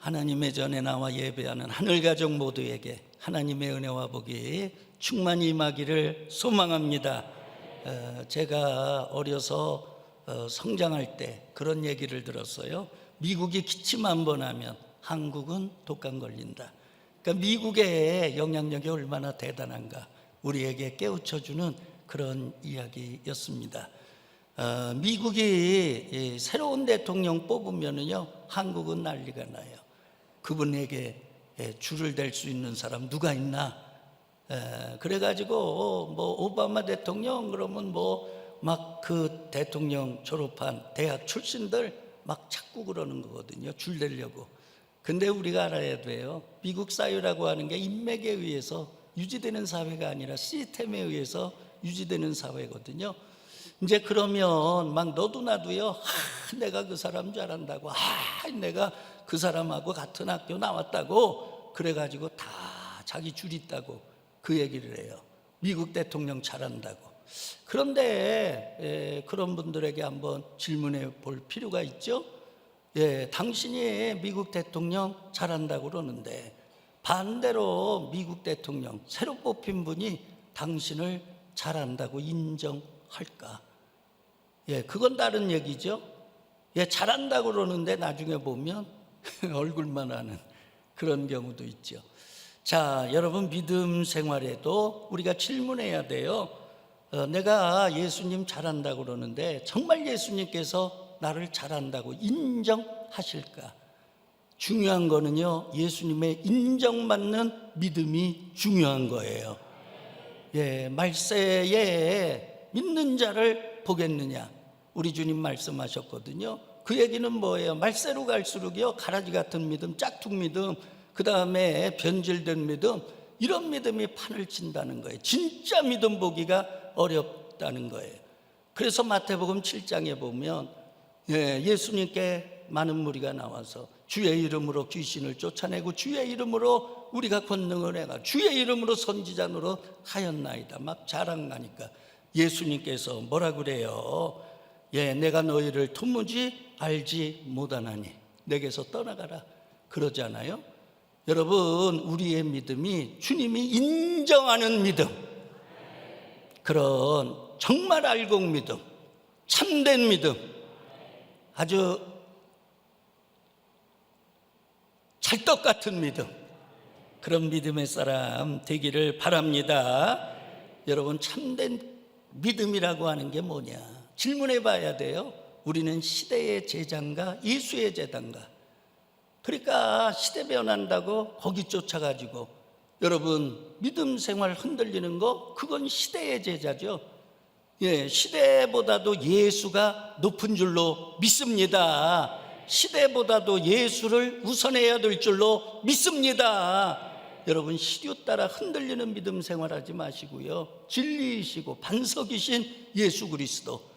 하나님의 전에 나와 예배하는 하늘가족 모두에게 하나님의 은혜와 복이 충만히 임하기를 소망합니다. 제가 어려서 성장할 때 그런 얘기를 들었어요. 미국이 기침 한 번 하면 한국은 독감 걸린다. 그러니까 미국의 영향력이 얼마나 대단한가 우리에게 깨우쳐주는 그런 이야기였습니다. 미국이 새로운 대통령 뽑으면은요, 한국은 난리가 나요. 그분에게 줄을 댈 수 있는 사람 누가 있나? 그래가지고 뭐 오바마 대통령 그러면 뭐 막 그 대통령 졸업한 대학 출신들 막 찾고 그러는 거거든요. 줄 대려고. 근데 우리가 알아야 돼요. 미국 사회라고 하는 게 인맥에 의해서 유지되는 사회가 아니라 시스템에 의해서 유지되는 사회거든요. 이제 그러면 막 너도 나도요, 내가 그 사람 잘한다고, 내가 그 사람하고 같은 학교 나왔다고, 그래가지고 다 자기 줄 있다고 그 얘기를 해요. 미국 대통령 잘한다고. 그런데 그런 분들에게 한번 질문해 볼 필요가 있죠. 당신이 미국 대통령 잘한다고 그러는데 반대로 미국 대통령 새로 뽑힌 분이 당신을 잘한다고 인정할까? 그건 다른 얘기죠. 잘한다고 그러는데 나중에 보면 얼굴만 하는 그런 경우도 있죠. 자, 여러분 믿음 생활에도 우리가 질문해야 돼요. 내가 예수님 잘한다고 그러는데 정말 예수님께서 나를 잘한다고 인정하실까? 중요한 거는요, 예수님의 인정받는 믿음이 중요한 거예요. 말세에 믿는 자를 보겠느냐, 우리 주님 말씀하셨거든요. 그 얘기는 뭐예요? 말세로 갈수록요, 가라지 같은 믿음, 짝퉁 믿음, 그 다음에 변질된 믿음, 이런 믿음이 판을 친다는 거예요. 진짜 믿음 보기가 어렵다는 거예요. 그래서 마태복음 7장에 보면 예수님께 많은 무리가 나와서 주의 이름으로 귀신을 쫓아내고 주의 이름으로 우리가 권능을 해가 주의 이름으로 선지자 노릇 하였나이다 막 자랑하니까 예수님께서 뭐라 그래요? 내가 너희를 도무지 알지 못하나니 내게서 떠나가라 그러잖아요. 여러분, 우리의 믿음이 주님이 인정하는 믿음, 그런 정말 알곡 믿음, 참된 믿음, 아주 찰떡 같은 믿음, 그런 믿음의 사람 되기를 바랍니다. 여러분, 참된 믿음이라고 하는 게 뭐냐? 질문해 봐야 돼요. 우리는 시대의 제자인가 예수의 제자인가? 그러니까 시대 변한다고 거기 쫓아가지고 여러분 믿음 생활 흔들리는 거, 그건 시대의 제자죠. 시대보다도 예수가 높은 줄로 믿습니다. 시대보다도 예수를 우선해야 될 줄로 믿습니다. 여러분, 시류 따라 흔들리는 믿음 생활하지 마시고요, 진리이시고 반석이신 예수 그리스도,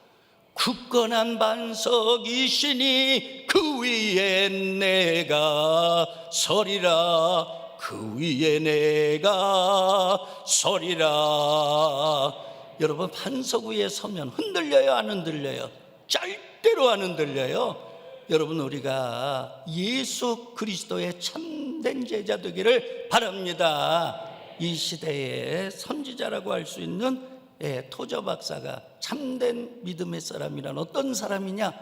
굳건한 반석이시니 그 위에 내가 서리라, 그 위에 내가 서리라. 여러분, 반석 위에 서면 흔들려요, 안 흔들려요? 절대로 안 흔들려요. 여러분, 우리가 예수 그리스도의 참된 제자 되기를 바랍니다. 이 시대의 선지자라고 할 수 있는 토저 박사가 참된 믿음의 사람이란 어떤 사람이냐,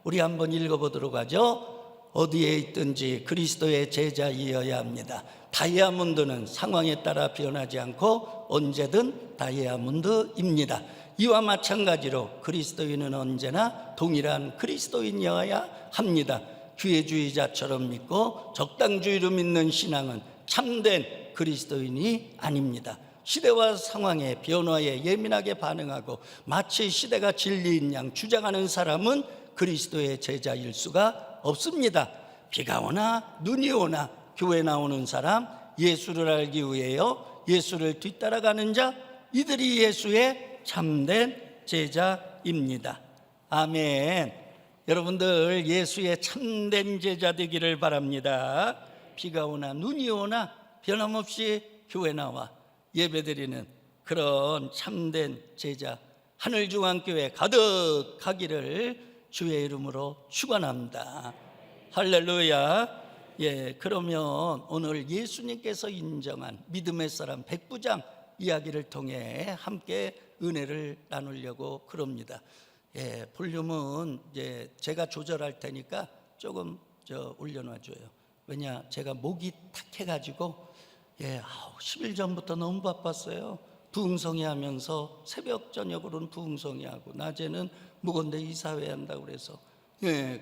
우리 한번 읽어보도록 하죠. 어디에 있든지 그리스도의 제자이어야 합니다. 다이아몬드는 상황에 따라 변하지 않고 언제든 다이아몬드입니다. 이와 마찬가지로 그리스도인은 언제나 동일한 그리스도인이어야 합니다. 기회주의자처럼 믿고 적당주의로 믿는 신앙은 참된 그리스도인이 아닙니다. 시대와 상황의 변화에 예민하게 반응하고 마치 시대가 진리인 양 주장하는 사람은 그리스도의 제자일 수가 없습니다. 비가 오나 눈이 오나 교회 나오는 사람, 예수를 알기 위해요, 예수를 뒤따라가는 자, 이들이 예수의 참된 제자입니다. 아멘. 여러분들 예수의 참된 제자 되기를 바랍니다. 비가 오나 눈이 오나 변함없이 교회 나와 예배드리는 그런 참된 제자 하늘중앙교회 가득하기를 주의 이름으로 축원합니다. 할렐루야. 그러면 오늘 예수님께서 인정한 믿음의 사람 백부장 이야기를 통해 함께 은혜를 나누려고 그럽니다. 볼륨은 이제 제가 조절할 테니까 조금 올려놔줘요. 왜냐, 제가 목이 탁해가지고 10일 전부터 너무 바빴어요. 부흥성회 하면서 새벽 저녁으로는 부흥성회 하고 낮에는 무건대 이사회 한다고 그래서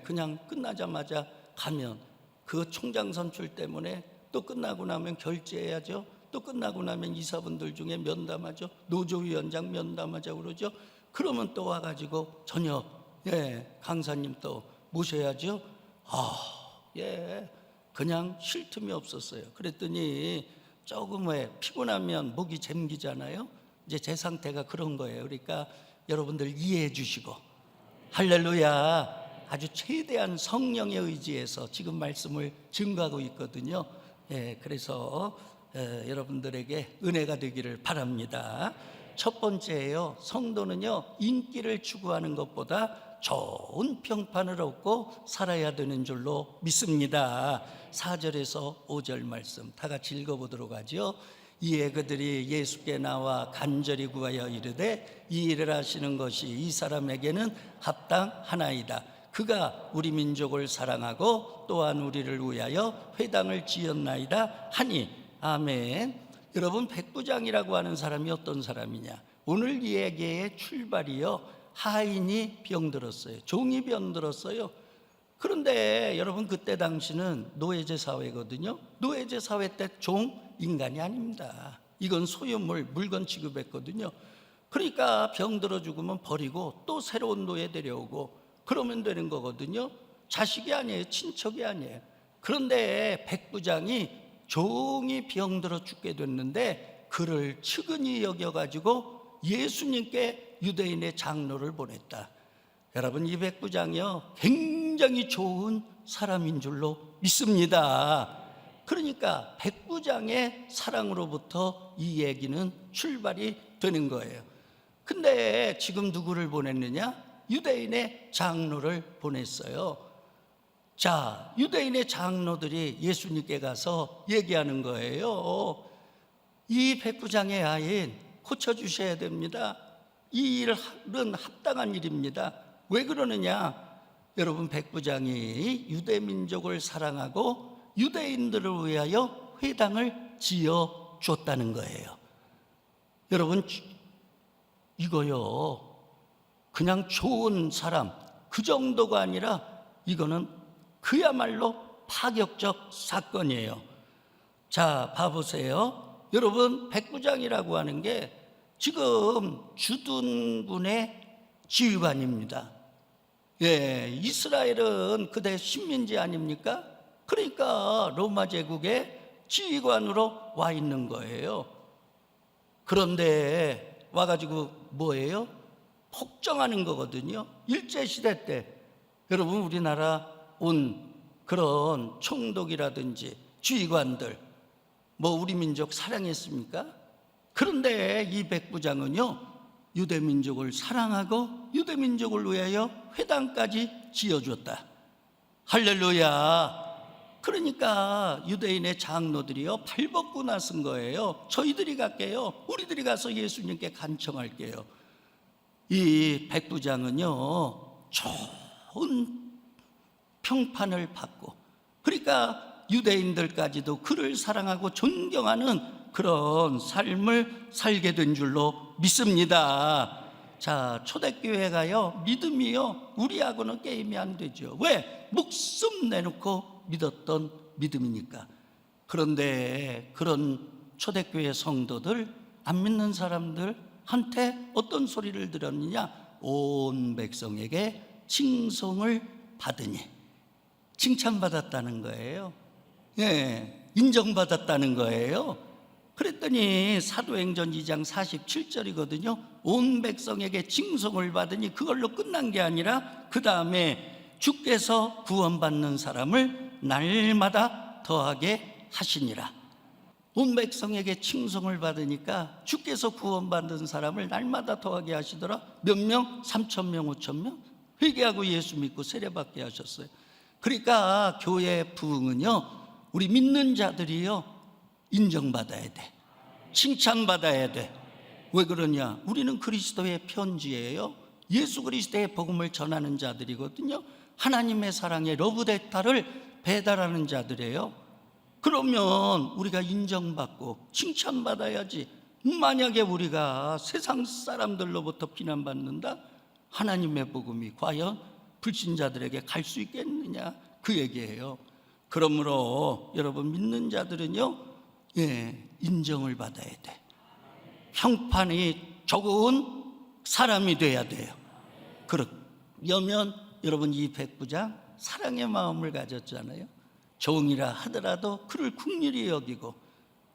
그냥 끝나자마자 가면 그 총장 선출 때문에 또 끝나고 나면 결제해야죠. 또 끝나고 나면 이사분들 중에 면담하죠. 노조위원장 면담하자고 그러죠. 그러면 또 와가지고 저녁 강사님 또 모셔야죠. 그냥 쉴 틈이 없었어요. 그랬더니 조금 피곤하면 목이 잠기잖아요. 이제 제 상태가 그런 거예요. 그러니까 여러분들 이해해 주시고, 할렐루야, 아주 최대한 성령의 의지에서 지금 말씀을 증거하고 있거든요. 그래서 여러분들에게 은혜가 되기를 바랍니다. 첫 번째예요. 성도는요, 인기를 추구하는 것보다 좋은 평판을 얻고 살아야 되는 줄로 믿습니다. 4절에서 5절 말씀 다 같이 읽어보도록 하죠. 이에 그들이 예수께 나와 간절히 구하여 이르되 이 일을 하시는 것이 이 사람에게는 합당하나이다. 그가 우리 민족을 사랑하고 또한 우리를 위하여 회당을 지었나이다 하니. 아멘. 여러분, 백부장이라고 하는 사람이 어떤 사람이냐? 오늘 이야기의 출발이요, 하인이 병들었어요. 종이 병들었어요. 그런데 여러분, 그때 당시는 노예제 사회거든요. 노예제 사회 때 종 인간이 아닙니다. 이건 소유물, 물건 취급했거든요. 그러니까 병들어 죽으면 버리고 또 새로운 노예 데려오고 그러면 되는 거거든요. 자식이 아니에요. 친척이 아니에요. 그런데 백부장이 종이 병들어 죽게 됐는데 그를 측은히 여겨가지고 예수님께 유대인의 장로를 보냈다. 여러분, 이 백부장이요, 굉장히 좋은 사람인 줄로 믿습니다. 그러니까 백부장의 사랑으로부터 이 얘기는 출발이 되는 거예요. 근데 지금 누구를 보냈느냐? 유대인의 장로를 보냈어요. 자, 유대인의 장로들이 예수님께 가서 얘기하는 거예요. 이 백부장의 아인 고쳐주셔야 됩니다. 이 일은 합당한 일입니다. 왜 그러느냐? 여러분, 백부장이 유대민족을 사랑하고 유대인들을 위하여 회당을 지어줬다는 거예요. 여러분, 이거요, 그냥 좋은 사람 그 정도가 아니라 이거는 그야말로 파격적 사건이에요. 자, 봐보세요. 여러분, 백부장이라고 하는 게 지금 주둔군의 지휘관입니다. 이스라엘은 그대 식민지 아닙니까? 그러니까 로마 제국의 지휘관으로 와 있는 거예요. 그런데 와가지고 뭐예요? 폭정하는 거거든요. 일제시대 때 여러분, 우리나라 온 그런 총독이라든지 지휘관들 우리 민족 사랑했습니까? 그런데 이 백부장은요, 유대민족을 사랑하고 유대민족을 위하여 회당까지 지어줬다. 할렐루야. 그러니까 유대인의 장로들이요, 발벗고 나선 거예요. 저희들이 갈게요. 우리들이 가서 예수님께 간청할게요. 이 백부장은요, 좋은 평판을 받고, 그러니까 유대인들까지도 그를 사랑하고 존경하는 그런 삶을 살게 된 줄로 믿습니다. 자, 초대교회가요, 믿음이요, 우리하고는 게임이 안 되죠. 왜? 목숨 내놓고 믿었던 믿음이니까. 그런데 그런 초대교회 성도들, 안 믿는 사람들한테 어떤 소리를 들었느냐? 온 백성에게 칭송을 받으니, 칭찬받았다는 거예요. 인정받았다는 거예요. 그랬더니 사도행전 2장 47절이거든요. 온 백성에게 칭송을 받으니 그걸로 끝난 게 아니라 그 다음에 주께서 구원받는 사람을 날마다 더하게 하시니라. 온 백성에게 칭송을 받으니까 주께서 구원받는 사람을 날마다 더하게 하시더라. 몇 명? 3,000명, 5,000명? 회개하고 예수 믿고 세례받게 하셨어요. 그러니까 교회의 부흥은요, 우리 믿는 자들이요, 인정받아야 돼. 칭찬받아야 돼. 왜 그러냐? 우리는 그리스도의 편지예요. 예수 그리스도의 복음을 전하는 자들이거든요. 하나님의 사랑의 러브레터를 배달하는 자들이에요. 그러면 우리가 인정받고 칭찬받아야지. 만약에 우리가 세상 사람들로부터 비난받는다? 하나님의 복음이 과연 불신자들에게 갈 수 있겠느냐? 그 얘기예요. 그러므로 여러분 믿는 자들은요, 인정을 받아야 돼. 평판이 적은 사람이 돼야 돼요. 그러면 여러분 이 백부장 사랑의 마음을 가졌잖아요. 종이라 하더라도 그를 긍휼히 여기고,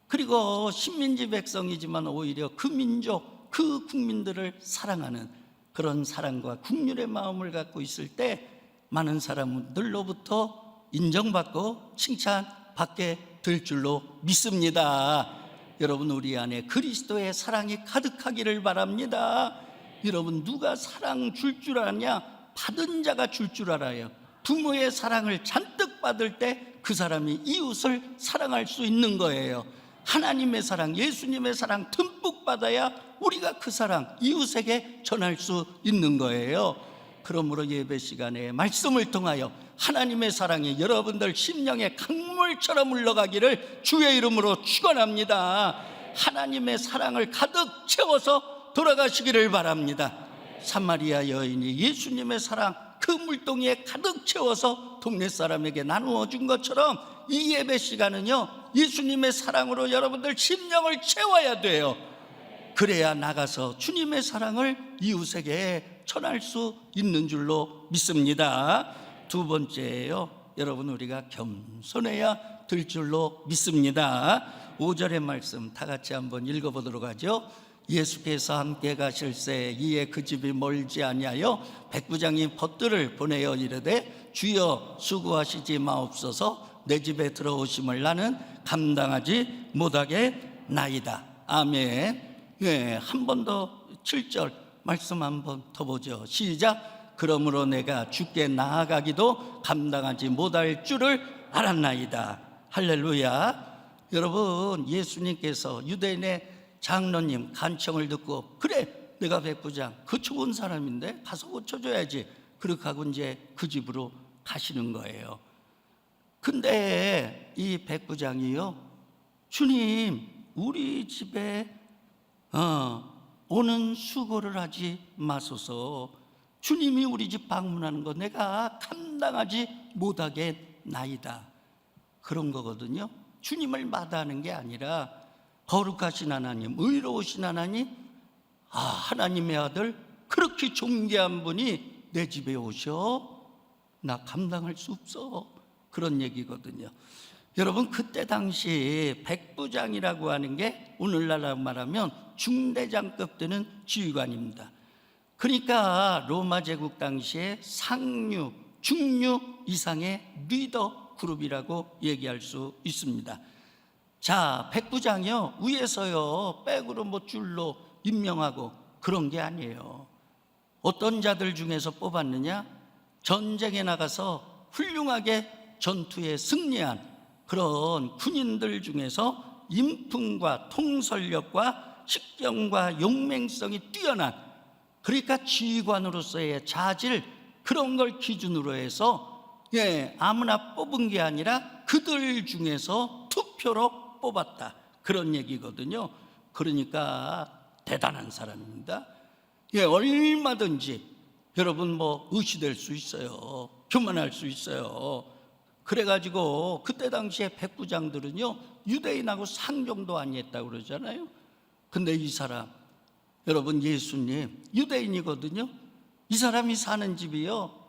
그리고 식민지 백성이지만 오히려 그 민족, 그 국민들을 사랑하는 그런 사랑과 긍휼의 마음을 갖고 있을 때 많은 사람들로부터 인정받고 칭찬받게 될 줄로 믿습니다. 여러분 우리 안에 그리스도의 사랑이 가득하기를 바랍니다. 여러분 누가 사랑 줄 줄 아냐? 받은 자가 줄 줄 알아요. 부모의 사랑을 잔뜩 받을 때 그 사람이 이웃을 사랑할 수 있는 거예요. 하나님의 사랑, 예수님의 사랑 듬뿍 받아야 우리가 그 사랑 이웃에게 전할 수 있는 거예요. 그러므로 예배 시간에 말씀을 통하여 하나님의 사랑이 여러분들 심령에 강물처럼 흘러가기를 주의 이름으로 축원합니다. 하나님의 사랑을 가득 채워서 돌아가시기를 바랍니다. 사마리아 여인이 예수님의 사랑 그 물동이에 가득 채워서 동네 사람에게 나누어 준 것처럼 이 예배 시간은요, 예수님의 사랑으로 여러분들 심령을 채워야 돼요. 그래야 나가서 주님의 사랑을 이웃에게 전할 수 있는 줄로 믿습니다. 두 번째예요, 여러분 우리가 겸손해야 될 줄로 믿습니다. 5절의 말씀 다 같이 한번 읽어보도록 하죠. 예수께서 함께 가실새 이에 그 집이 멀지 아니하여 백부장이 벗들을 보내어 이르되 주여 수고하시지 마옵소서 내 집에 들어오심을 나는 감당하지 못하겠나이다. 아멘. 한 번 더 7절 말씀 한 번 더 보죠. 시작. 그러므로 내가 주께 나아가기도 감당하지 못할 줄을 알았나이다. 할렐루야. 여러분 예수님께서 유대인의 장로님 간청을 듣고, 그래 내가 백부장 그 좋은 사람인데 가서 고쳐줘야지, 그렇게 하고 이제 그 집으로 가시는 거예요. 근데 이 백부장이요, 주님 우리 집에 오는 수고를 하지 마소서. 주님이 우리 집 방문하는 거 내가 감당하지 못하겠나이다. 그런 거거든요. 주님을 마다하는 게 아니라 거룩하신 하나님, 의로우신 하나님, 하나님의 아들 그렇게 존귀한 분이 내 집에 오셔? 나 감당할 수 없어. 그런 얘기거든요. 여러분 그때 당시 백부장이라고 하는 게 오늘날로 말하면 중대장급 되는 지휘관입니다. 그러니까 로마 제국 당시에 상류, 중류 이상의 리더 그룹이라고 얘기할 수 있습니다. 자, 백부장이요 위에서요 백으로 줄로 임명하고 그런 게 아니에요. 어떤 자들 중에서 뽑았느냐? 전쟁에 나가서 훌륭하게 전투에 승리한 그런 군인들 중에서 인품과 통솔력과 식견과 용맹성이 뛰어난, 그러니까 지휘관으로서의 자질, 그런 걸 기준으로 해서 아무나 뽑은 게 아니라 그들 중에서 투표로 뽑았다, 그런 얘기거든요. 그러니까 대단한 사람입니다. 얼마든지 여러분 의시될 수 있어요. 교만할 수 있어요. 그래가지고 그때 당시에 백부장들은요 유대인하고 상종도 아니했다고 그러잖아요. 근데 이 사람, 여러분 예수님 유대인이거든요. 이 사람이 사는 집이요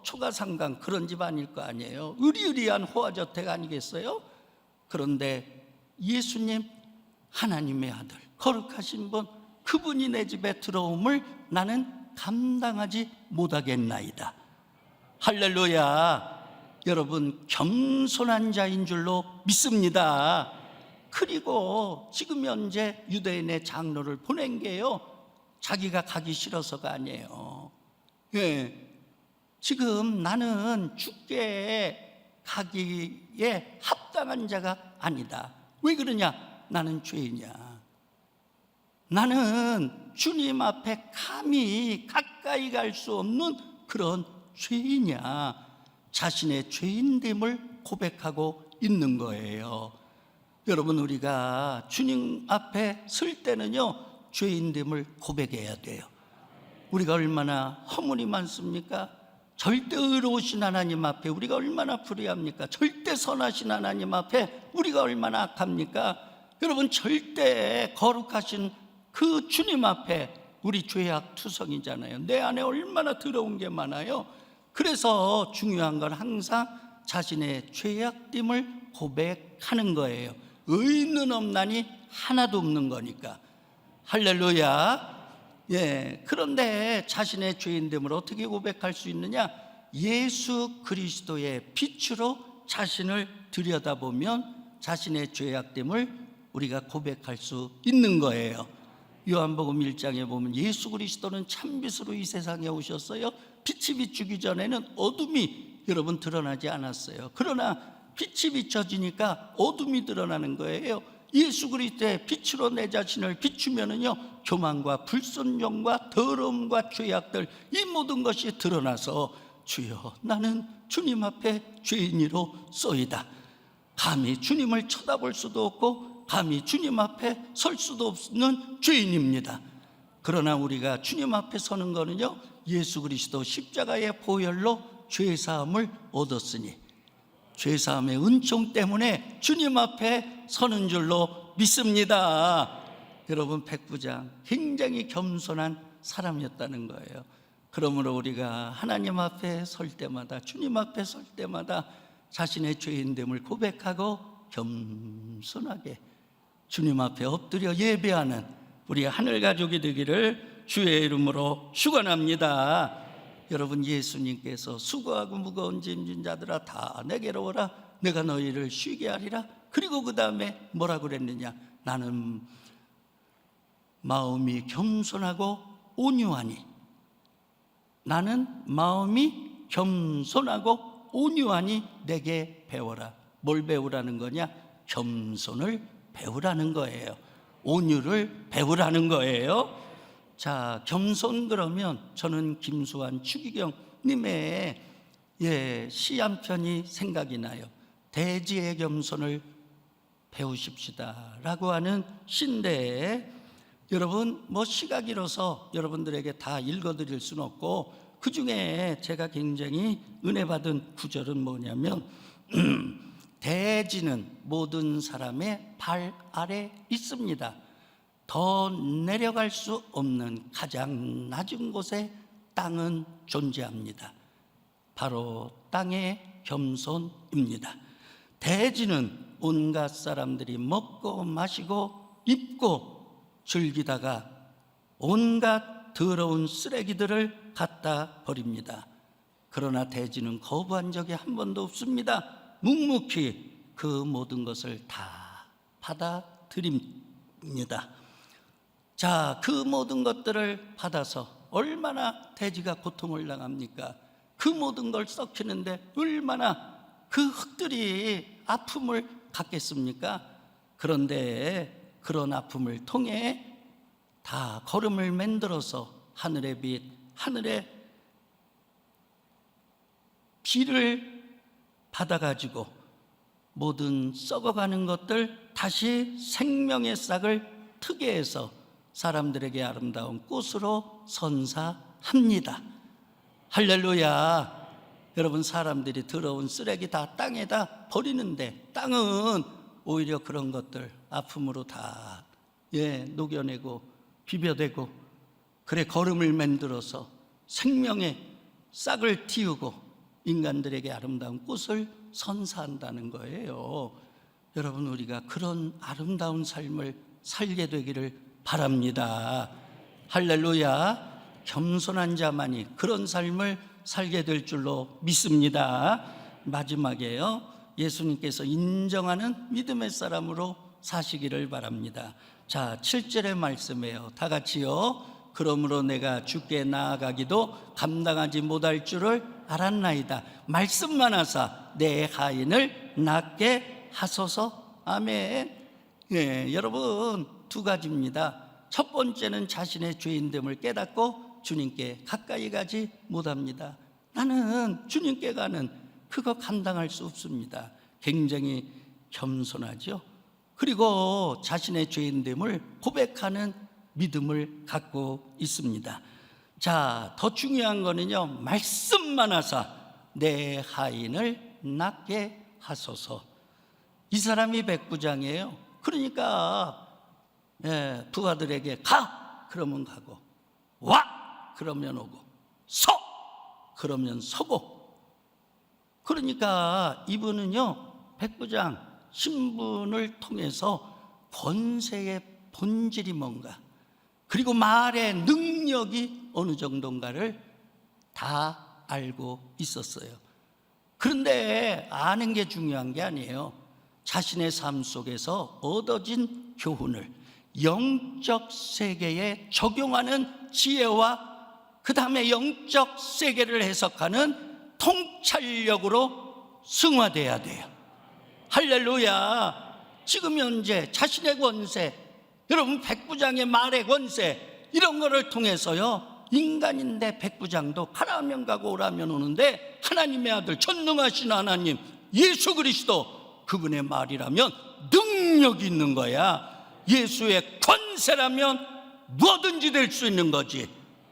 초가상간 그런 집 아닐 거 아니에요. 으리으리한 호화저택 아니겠어요? 그런데 예수님 하나님의 아들 거룩하신 분, 그분이 내 집에 들어옴을 나는 감당하지 못하겠나이다. 할렐루야. 여러분 겸손한 자인 줄로 믿습니다. 그리고 지금 현재 유대인의 장로를 보낸 게요 자기가 가기 싫어서가 아니에요. 지금 나는 주께 가기에 합당한 자가 아니다. 왜 그러냐? 나는 죄인이야. 나는 주님 앞에 감히 가까이 갈 수 없는 그런 죄인이야. 자신의 죄인됨을 고백하고 있는 거예요. 여러분, 우리가 주님 앞에 설 때는요, 죄인됨을 고백해야 돼요. 우리가 얼마나 허물이 많습니까? 절대 의로우신 하나님 앞에 우리가 얼마나 불의합니까? 절대 선하신 하나님 앞에 우리가 얼마나 악합니까? 여러분, 절대 거룩하신 그 주님 앞에 우리 죄악 투성이잖아요. 내 안에 얼마나 더러운 게 많아요. 그래서 중요한 건 항상 자신의 죄악됨을 고백하는 거예요. 의인은 없나니 하나도 없는 거니까. 할렐루야. 그런데 자신의 죄인됨을 어떻게 고백할 수 있느냐? 예수 그리스도의 빛으로 자신을 들여다보면 자신의 죄악됨을 우리가 고백할 수 있는 거예요. 요한복음 1장에 보면 예수 그리스도는 참빛으로 이 세상에 오셨어요. 빛이 비추기 전에는 어둠이 여러분 드러나지 않았어요. 그러나 빛이 비춰지니까 어둠이 드러나는 거예요. 예수 그리스도의 빛으로 내 자신을 비추면은요, 교만과 불순종과 더러움과 죄악들, 이 모든 것이 드러나서 주여, 나는 주님 앞에 죄인이로 쏘이다. 감히 주님을 쳐다볼 수도 없고 감히 주님 앞에 설 수도 없는 죄인입니다. 그러나 우리가 주님 앞에 서는 거는요, 예수 그리스도 십자가의 보혈로 죄사함을 얻었으니 죄사함의 은총 때문에 주님 앞에 서는 줄로 믿습니다. 여러분, 백부장 굉장히 겸손한 사람이었다는 거예요. 그러므로 우리가 하나님 앞에 설 때마다, 주님 앞에 설 때마다 자신의 죄인됨을 고백하고 겸손하게 주님 앞에 엎드려 예배하는 우리 하늘 가족이 되기를 주의 이름으로 축원합니다. 여러분, 예수님께서 수고하고 무거운 짐진 자들아 다 내게로 오라, 내가 너희를 쉬게 하리라. 그리고 그 다음에 뭐라고 그랬느냐? 나는 마음이 겸손하고 온유하니, 나는 마음이 겸손하고 온유하니 내게 배워라. 뭘 배우라는 거냐? 겸손을 배우라는 거예요. 온유를 배우라는 거예요. 자, 겸손 그러면 저는 김수환 추기경님의 시 한 편이 생각이 나요. 대지의 겸손을 배우십시다 라고 하는 시인데, 여러분, 시가 길어서 여러분들에게 다 읽어드릴 수는 없고, 그 중에 제가 굉장히 은혜 받은 구절은 뭐냐면 대지는 모든 사람의 발 아래 있습니다. 더 내려갈 수 없는 가장 낮은 곳에 땅은 존재합니다. 바로 땅의 겸손입니다. 대지는 온갖 사람들이 먹고 마시고 입고 즐기다가 온갖 더러운 쓰레기들을 갖다 버립니다. 그러나 대지는 거부한 적이 한 번도 없습니다. 묵묵히 그 모든 것을 다 받아들입니다. 자, 그 모든 것들을 받아서 얼마나 대지가 고통을 당합니까? 그 모든 걸 썩히는데 얼마나 그 흙들이 아픔을 갖겠습니까? 그런데 그런 아픔을 통해 다 걸음을 만들어서 하늘의 빛, 하늘의 비를 받아가지고 모든 썩어가는 것들 다시 생명의 싹을 트게 해서 사람들에게 아름다운 꽃으로 선사합니다. 할렐루야. 여러분, 사람들이 더러운 쓰레기 다 땅에다 버리는데 땅은 오히려 그런 것들 아픔으로 다 녹여내고 비벼대고, 그래 걸음을 만들어서 생명의 싹을 틔우고 인간들에게 아름다운 꽃을 선사한다는 거예요. 여러분, 우리가 그런 아름다운 삶을 살게 되기를 바랍니다. 할렐루야. 겸손한 자만이 그런 삶을 살게 될 줄로 믿습니다. 마지막에요, 예수님께서 인정하는 믿음의 사람으로 사시기를 바랍니다. 자, 7절의 말씀이에요. 다 같이요. 그러므로 내가 주께 나아가기도 감당하지 못할 줄을 알았나이다. 말씀만 하사 내 하인을 낫게 하소서. 아멘. 예, 여러분 두 가지입니다. 첫 번째는 자신의 죄인됨을 깨닫고 주님께 가까이 가지 못합니다. 나는 주님께 가는 그거 감당할 수 없습니다. 굉장히 겸손하죠. 그리고 자신의 죄인됨을 고백하는 믿음을 갖고 있습니다. 자, 더 중요한 거는요, 말씀만 하사 내 하인을 낫게 하소서. 이 사람이 백부장이에요. 그러니까 부하들에게 가! 그러면 가고, 와! 그러면 오고, 서! 그러면 서고. 그러니까 이분은요, 백부장 신분을 통해서 권세의 본질이 뭔가, 그리고 말의 능력이 어느 정도인가를 다 알고 있었어요. 그런데 아는 게 중요한 게 아니에요. 자신의 삶 속에서 얻어진 교훈을 영적 세계에 적용하는 지혜와 그 다음에 영적 세계를 해석하는 통찰력으로 승화돼야 돼요. 할렐루야. 지금 현재 자신의 권세, 여러분 백부장의 말의 권세, 이런 거를 통해서요, 인간인데 백부장도 가라면 가고 오라면 오는데 하나님의 아들 전능하신 하나님 예수 그리스도, 그분의 말이라면 능력이 있는 거야. 예수의 권세라면 뭐든지 될 수 있는 거지.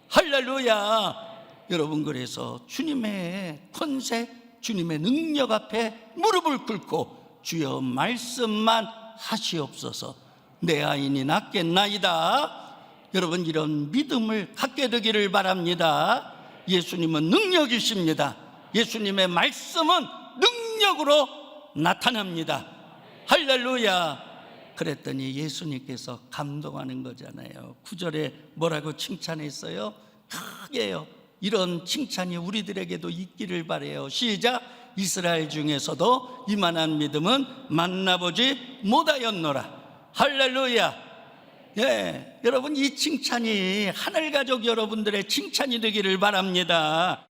할렐루야. 여러분, 그래서 주님의 권세, 주님의 능력 앞에 무릎을 꿇고 주여 말씀만 하시옵소서. 내 아인이 낫겠나이다. 여러분, 이런 믿음을 갖게 되기를 바랍니다. 예수님은 능력이십니다. 예수님의 말씀은 능력으로 나타납니다. 할렐루야. 그랬더니 예수님께서 감동하는 거잖아요. 9절에 뭐라고 칭찬했어요? 크게요. 이런 칭찬이 우리들에게도 있기를 바라요. 시작. 이스라엘 중에서도 이만한 믿음은 만나보지 못하였노라. 할렐루야. 예, 여러분, 이 칭찬이 하늘가족 여러분들의 칭찬이 되기를 바랍니다.